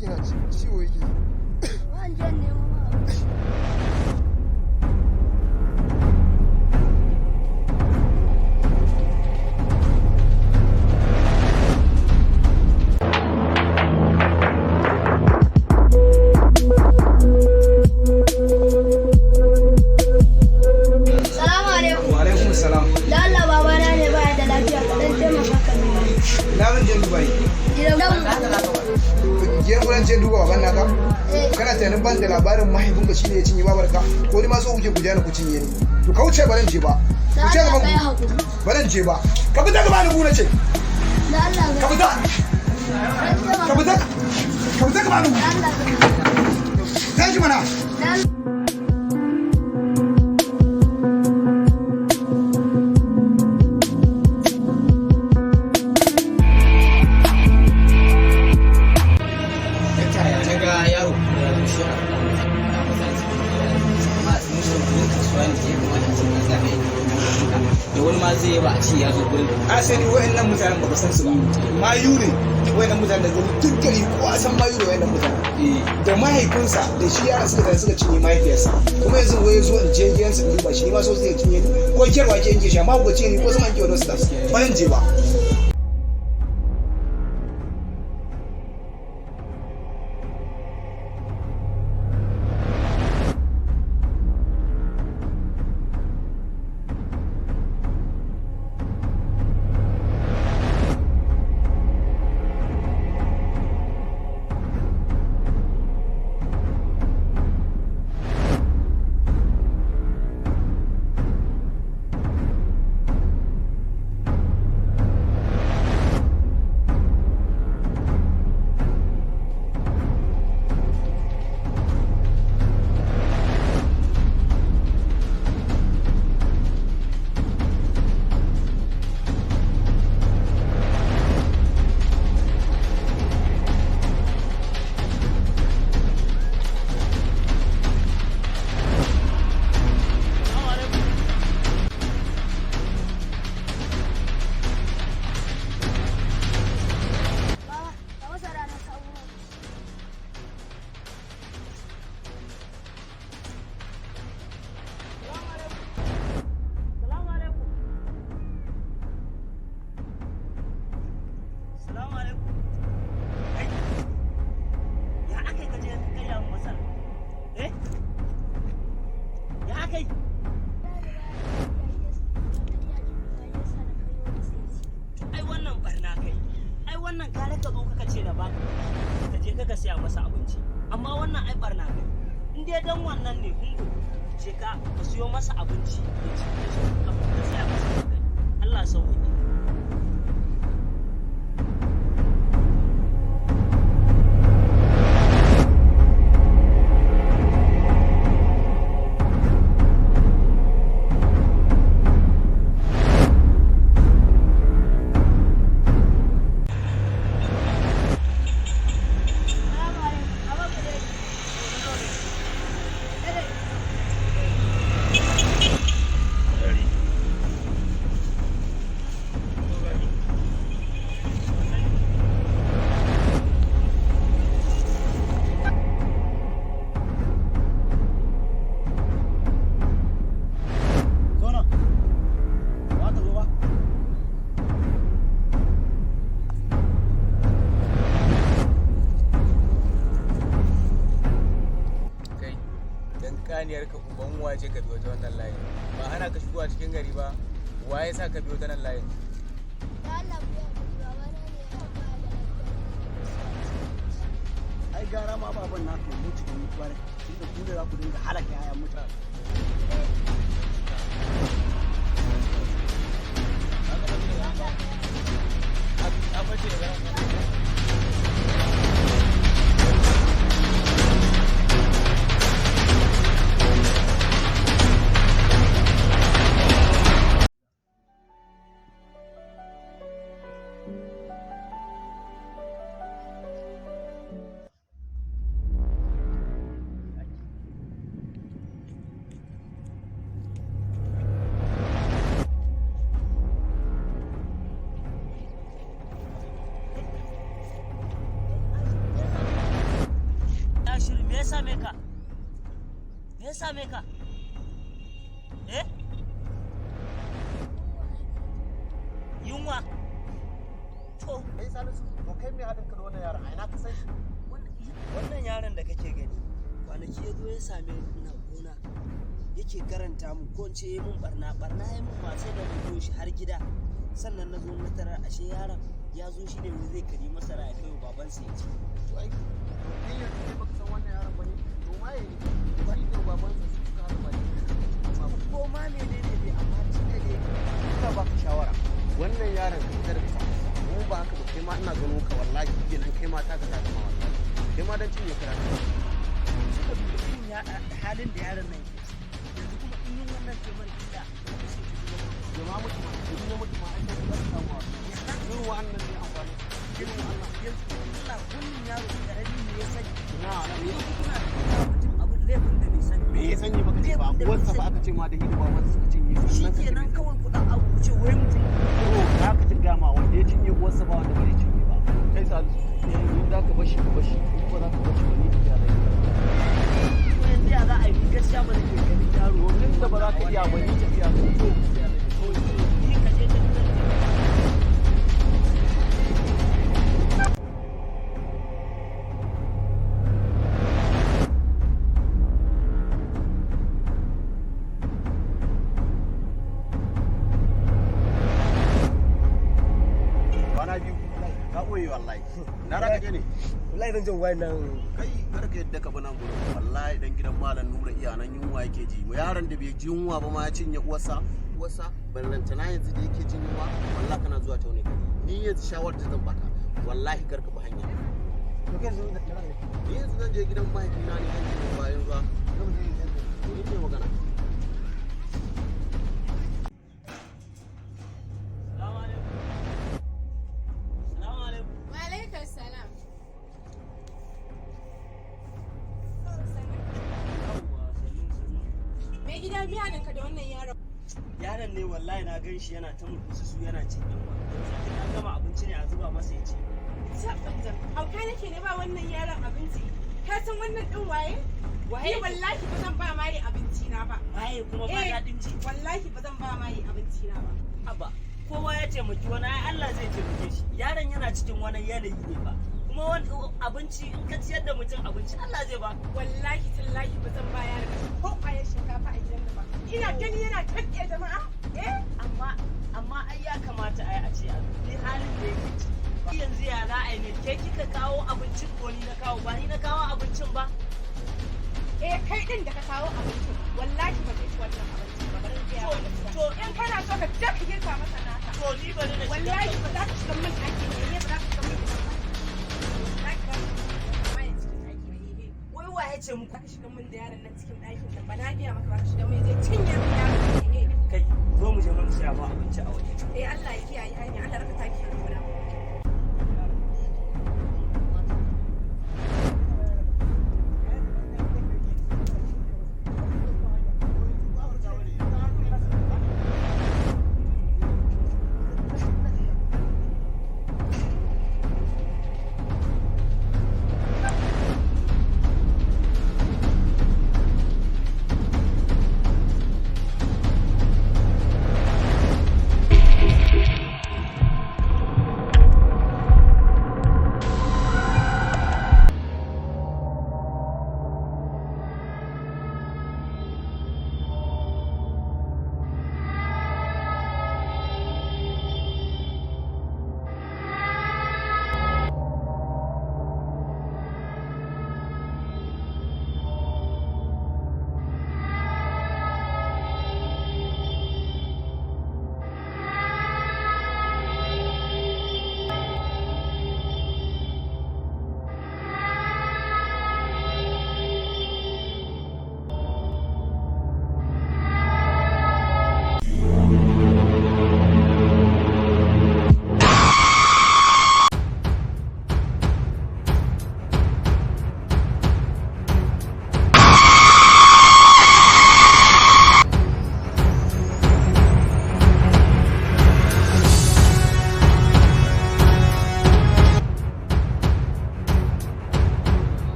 ciki na ciwo yake. Wancan ne mama. Kana tunanin ban da labarin mahaifinka shine ya cinye babarka ko ni ma so kuke ku jani ku cinye ni to ka wuce baran je ba ku ce gaban ku baran je ba ka fita gaba ni guna ce ka fita ka fita ka fita gaba ni tashi mana da wani ma zai ba a ci ya zo gurin asali wa'annan mutanen ba san su ba mayu ne wa'annan mutanen da zai duk gari kowa san mayu da wa'annan mutanen da mahaifinsa da shi yaran suka suka cinye mahaifiyarsa kuma yanzu wai zo in je gidansa in duba shi ni ma so zai cinye ni ko kyarwa ke yanke shi amma ku ce ni ko sama ke wani su ba je ba wannan kare ka zo kaka ce da ba ka je ka siya masa abinci amma wannan ai barna kai in dai dan wannan ne hungo ce ka siyo masa abinci ya ci ka siya masa Allah sauki kaniyar ka uban waje ka biyo ta wannan layin ba hana ka shigo a cikin gari ba waye sa ka biyo ta nan layin ai gara ma baban na ka mutu da mutuwa tunda ku da za ku dinga halaka yayan mutane same ka? Me ya same ka? Eh? Yunwa? To, kai Salisu to kai me haɗin ka da wannan yaron a ina ka san shi wannan yaron da kake gani kwanaki ya zo ya same ni ina gona yake karanta mu ko in ce ya mun barna ya mun ma sai da na shi har gida sannan na zo na tarar ashe yaron ya zo shi ne wani zai kari masara ya kai wa babansa ya ci. to ai to kai yanzu kai baka san wannan yaron bane to ma yayi bari da babansa su suka haɗa baki Ko ma menene dai amma tun da dai ina baka shawara wannan yaron ka fitar da sa mu ba haka ba kai ma ina gano ka wallahi kenan kai ma ta ga ta zama wallahi kai ma dan cinye karatu suka duba irin halin da yaron nan ke yanzu kuma in yin wannan kemar illa jama'a mutum in ya mutum an yi da samu irin wa'annan ne amfani irin wa'annan yanzu Allah kullum yaro da rabi ne ya sani na ne kuna da mutum abin laifin da bai sani me ya sani baka ce ba uwarsa ba aka ce ma da hidima wanda suka cinye shi kenan kawai kuɗin abu ku ce wai mutum to za ka tinga ma wanda ya cinye uwarsa ba wanda bai cinye ba kai Salisu in za ka bashi in ba za ka bashi ba ni da yarai ko yanzu ya za a yi gaskiya ba zai iya ganin yaro domin da ba za ka iya ba ni tafiya ba to ni ka je da kwana biyu ka ɓoye wallahi na raka je ne wallahi zan jin wannan kai kar ka yadda ka bi nan gurin wallahi dan gidan malam nura iyanan yunwa yake ji mu yaron da bai ji yunwa ba ma ya cinye uwarsa ballantana yanzu da yake jin yunwa wallahi kana zuwa taune ka ni yanzu shawarar da zan baka wallahi kar ka bi hanya to kai zo da ni yanzu zan je gidan mahaifina ne zan je bayan ruwa ni ke magana yaron ne wallahi na gan shi yana ta murkusu su yana cin yawa yanzu an gama abinci ne a zuba masa ya ci Tabbatar, hauka nake ne ba wannan yaron abinci. Ka san wannan din waye? Ni wallahi ba zan ba mai abinci na ba. waye kuma ba daɗin ji Wallahi ba zan ba mai abinci na ba. haba kowa ya taimaki wani ai Allah zai taimake shi yaron yana cikin wani yanayi ne ba kuma wani abinci in ka ciyar da mutum abinci Allah zai ba Wallahi tallahi ba zan ba yaron ko kwayar shinkafa a gidan da ba. Ina gani yana kakke jama'a. amma ai ya kamata ai a ce a dubi halin da yake ciki yanzu ya za a yi ne ke kika kawo abincin ko ni na kawo ba ni na kawo abincin ba Kai din da ka kawo abincin wallahi ba zai ci wannan abincin ba. Bari ya to in kana so ka je ka girka masa naka. to ni bari na shiga Wallahi ba za ka shiga min ɗaki ne ba za ka shiga min ɗaki ba. Mai cikin ɗaki ne. wai wa ya ce muku Ka shiga min da yaron nan cikin ɗakin nan ba na biya maka ba ka shiga min zai cinye min yaron ne. kai zo mu je mun siya ba abinci a waje Allah ya kiyaye hanya Allah raka taki a gona.